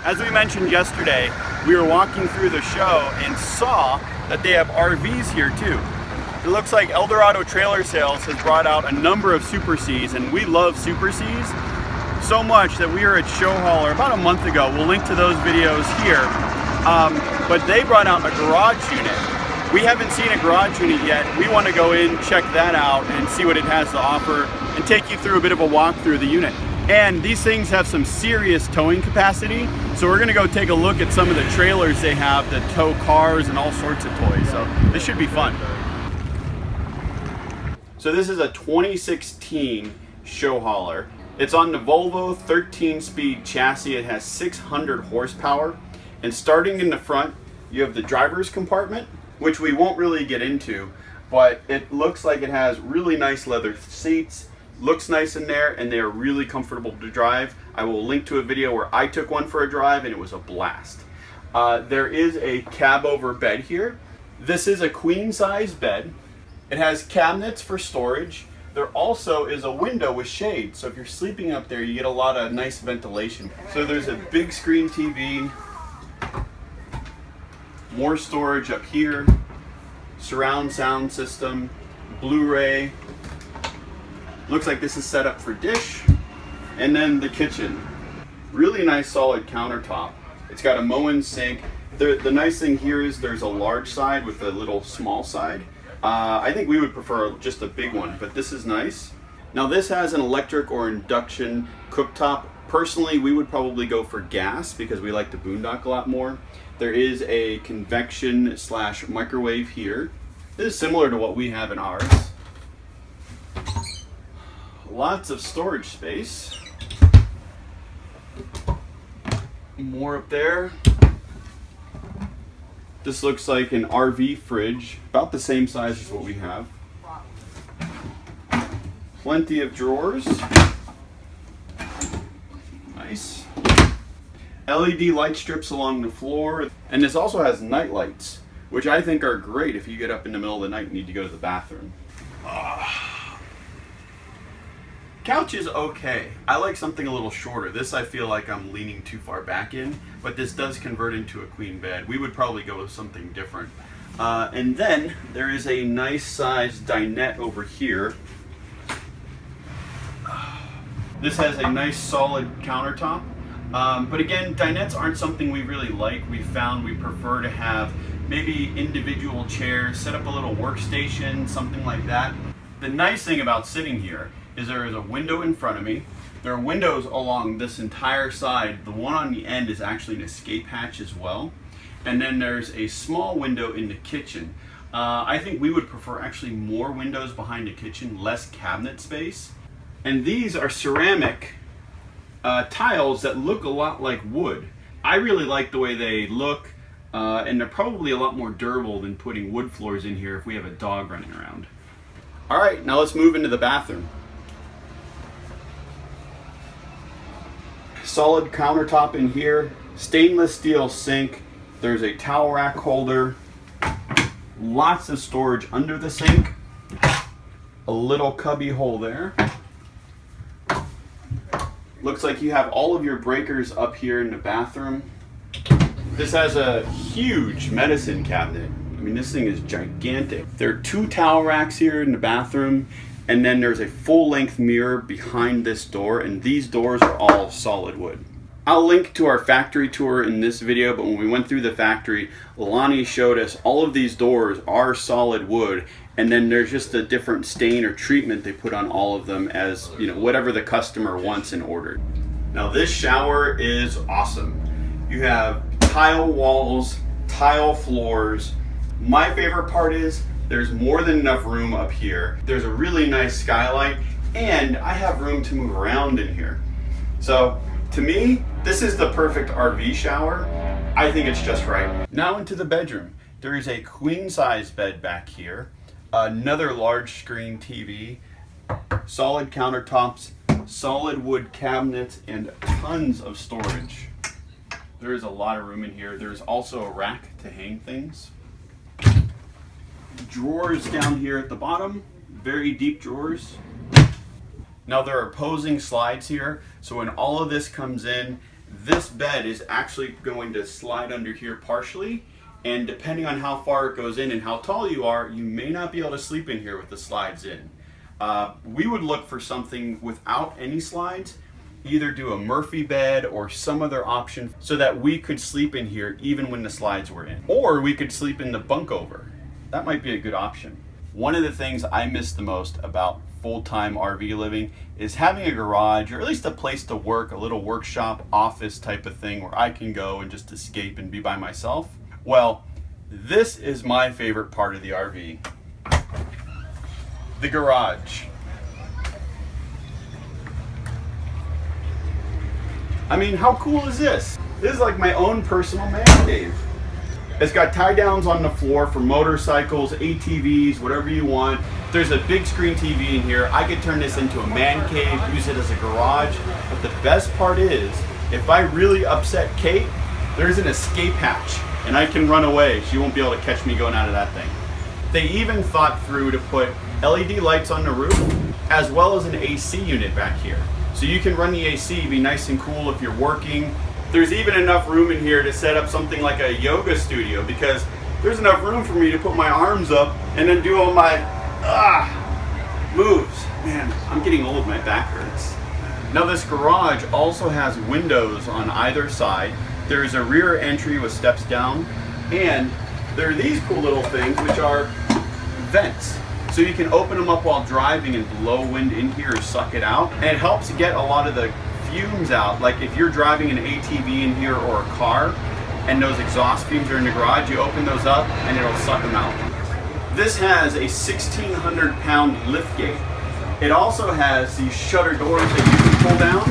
As we mentioned yesterday, we were walking through the show and saw that they have RVs here too. It looks like Eldorado Trailer Sales has brought out a number of Super Cs, and we love Super Cs so much that we were at Show Hauler about a month ago. We'll link to those videos here. But they brought out a garage unit. We haven't seen a garage unit yet. We want to go in, check that out, and see what it has to offer, and take you through a bit of a walk through the unit. And these things have some serious towing capacity, so we're gonna go take a look at some of the trailers they have that tow cars and all sorts of toys, so this should be fun. So this is a 2016 Show Hauler. It's on the Volvo 13-speed chassis. It has 600 horsepower, and starting in the front, you have the driver's compartment, which we won't really get into, but it looks like it has really nice leather seats. Looks nice in there, and they are really comfortable to drive. I will link to a video where I took one for a drive and it was a blast. There is a cab over bed here. This is a queen size bed. It has cabinets for storage. There also is a window with shade, so if you're sleeping up there you get a lot of nice ventilation. So there's a big screen TV, more storage up here, surround sound system, Blu-ray. Looks like this is set up for dish. And then the kitchen. Really nice solid countertop. It's got a Moen sink. The nice thing here is there's a large side with a little small side. I think we would prefer just a big one, but this is nice. Now this has an electric or induction cooktop. Personally, we would probably go for gas because we like to boondock a lot more. There is a convection / microwave here. This is similar to what we have in ours. Lots of storage space. More up there. This looks like an RV fridge, about the same size as what we have. Plenty of drawers. Nice. LED light strips along the floor. And this also has night lights, which I think are great if you get up in the middle of the night and need to go to the bathroom. Couch is okay. I like something a little shorter. This I feel like I'm leaning too far back in, but this does convert into a queen bed. We would probably go with something different. And then there is a nice sized dinette over here. This has a nice solid countertop. But again, dinettes aren't something we really like. We found we prefer to have maybe individual chairs, set up a little workstation, something like that. The nice thing about sitting here is there is a window in front of me. There are windows along this entire side. The one on the end is actually an escape hatch as well. And then there's a small window in the kitchen. I think we would prefer actually more windows behind the kitchen, less cabinet space. And these are ceramic tiles that look a lot like wood. I really like the way they look, and they're probably a lot more durable than putting wood floors in here if we have a dog running around. All right, now let's move into the bathroom. Solid countertop in here, stainless steel sink. There's a towel rack holder, lots of storage under the sink, a little cubby hole there. Looks like you have all of your breakers up here in the bathroom. This has a huge medicine cabinet. I mean, this thing is gigantic. There are 2 towel racks here in the bathroom, and then there's a full-length mirror behind this door, and these doors are all solid wood. I'll link to our factory tour in this video, but when we went through the factory, Lonnie showed us all of these doors are solid wood, and then there's just a different stain or treatment they put on all of them as, you know, whatever the customer wants and ordered. Now this shower is awesome. You have tile walls, tile floors. My favorite part is there's more than enough room up here. There's a really nice skylight, and I have room to move around in here. So to me, this is the perfect RV shower. I think it's just right. Now into the bedroom. There is a queen size bed back here, another large screen TV, solid countertops, solid wood cabinets, and tons of storage. There is a lot of room in here. There's also a rack to hang things. Drawers down here at the bottom, very deep drawers. Now there are opposing slides here, so when all of this comes in, This bed is actually going to slide under here partially, and depending on how far it goes in and how tall you are, you may not be able to sleep in here with the slides in. We would look for something without any slides, either do a Murphy bed or some other option so that we could sleep in here even when the slides were in. Or we could sleep in the bunk over. That might be a good option. One of the things I miss the most about full-time RV living is having a garage, or at least a place to work, a little workshop, office type of thing where I can go and just escape and be by myself. Well, this is my favorite part of the RV. The garage. I mean, how cool is this? This is like my own personal man cave. It's got tie downs on the floor for motorcycles, ATVs, whatever you want. There's a big screen TV in here. I could turn this into a man cave, use it as a garage. But the best part is, if I really upset Kate, there's an escape hatch and I can run away. She won't be able to catch me going out of that thing. They even thought through to put LED lights on the roof, as well as an AC unit back here. So you can run the AC, be nice and cool if you're working. There's even enough room in here to set up something like a yoga studio, because there's enough room for me to put my arms up and then do all my moves. Man, I'm getting old, my back hurts. Now this garage also has windows on either side. There's a rear entry with steps down, and there are these cool little things which are vents. So you can open them up while driving and blow wind in here or suck it out. And it helps get a lot of the fumes out. Like if you're driving an ATV in here or a car and those exhaust fumes are in the garage, you open those up and it'll suck them out. This has a 1,600 pound lift gate. It also has these shutter doors that you can pull down,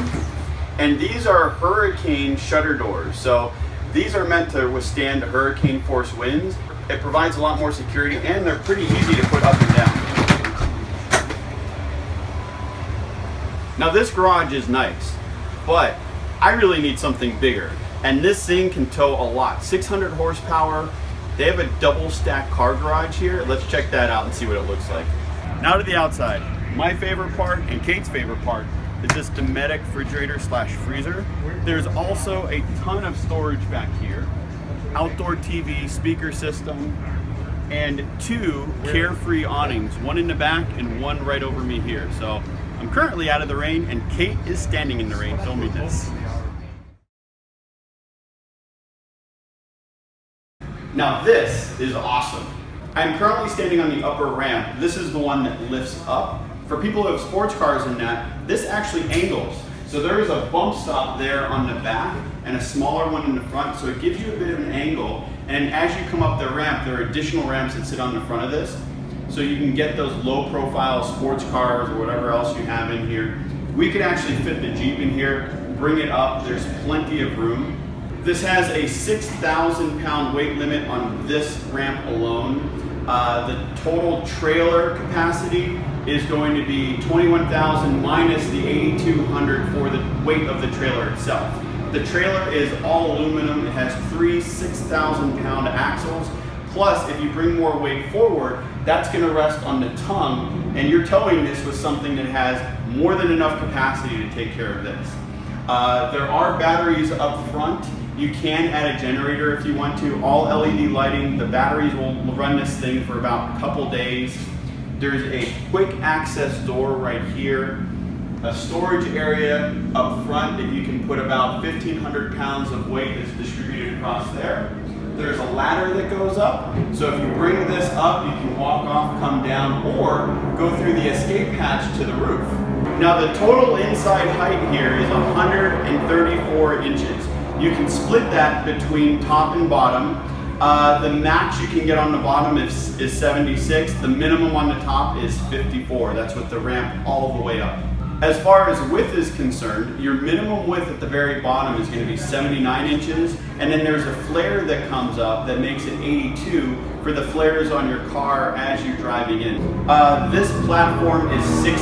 and these are hurricane shutter doors. So these are meant to withstand hurricane force winds. It provides a lot more security, and they're pretty easy to put up and down. Now this garage is nice, but I really need something bigger. And this thing can tow a lot, 600 horsepower. They have a double stack car garage here. Let's check that out and see what it looks like. Now to the outside. My favorite part and Kate's favorite part is this Dometic refrigerator slash freezer. There's also a ton of storage back here. Outdoor TV, speaker system, and 2 Carefree awnings, one in the back and one right over me here. So I'm currently out of the rain, and Kate is standing in the rain filming this. Now this is awesome. I'm currently standing on the upper ramp. This is the one that lifts up. For people who have sports cars in that, this actually angles. So there is a bump stop there on the back and a smaller one in the front, so it gives you a bit of an angle. And as you come up the ramp, there are additional ramps that sit on the front of this, so you can get those low profile sports cars or whatever else you have in here. We could actually fit the Jeep in here, bring it up, there's plenty of room. This has a 6,000 pound weight limit on this ramp alone. The total trailer capacity is going to be 21,000 minus the 8,200 for the weight of the trailer itself. The trailer is all aluminum. It has 3 6,000 pound axles. Plus, if you bring more weight forward, that's going to rest on the tongue, and you're towing this with something that has more than enough capacity to take care of this. There are batteries up front. You can add a generator if you want to. All LED lighting. The batteries will run this thing for about a couple days. There's a quick access door right here. A storage area up front that you can put about 1,500 pounds of weight that's distributed across there. There's a ladder that goes up, so if you bring this up, you can walk off, come down, or go through the escape hatch to the roof. Now the total inside height here is 134 inches. You can split that between top and bottom. The max you can get on the bottom is 76. The minimum on the top is 54. That's with the ramp all the way up. As far as width is concerned, your minimum width at the very bottom is going to be 79 inches, and then there's a flare that comes up that makes it 82 for the flares on your car as you're driving in. This platform is 16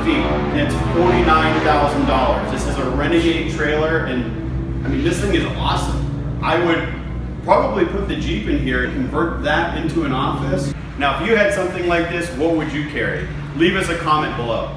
feet, and it's $49,000. This is a Renegade trailer, and I mean, this thing is awesome. I would probably put the Jeep in here and convert that into an office. Now, if you had something like this, what would you carry? Leave us a comment below.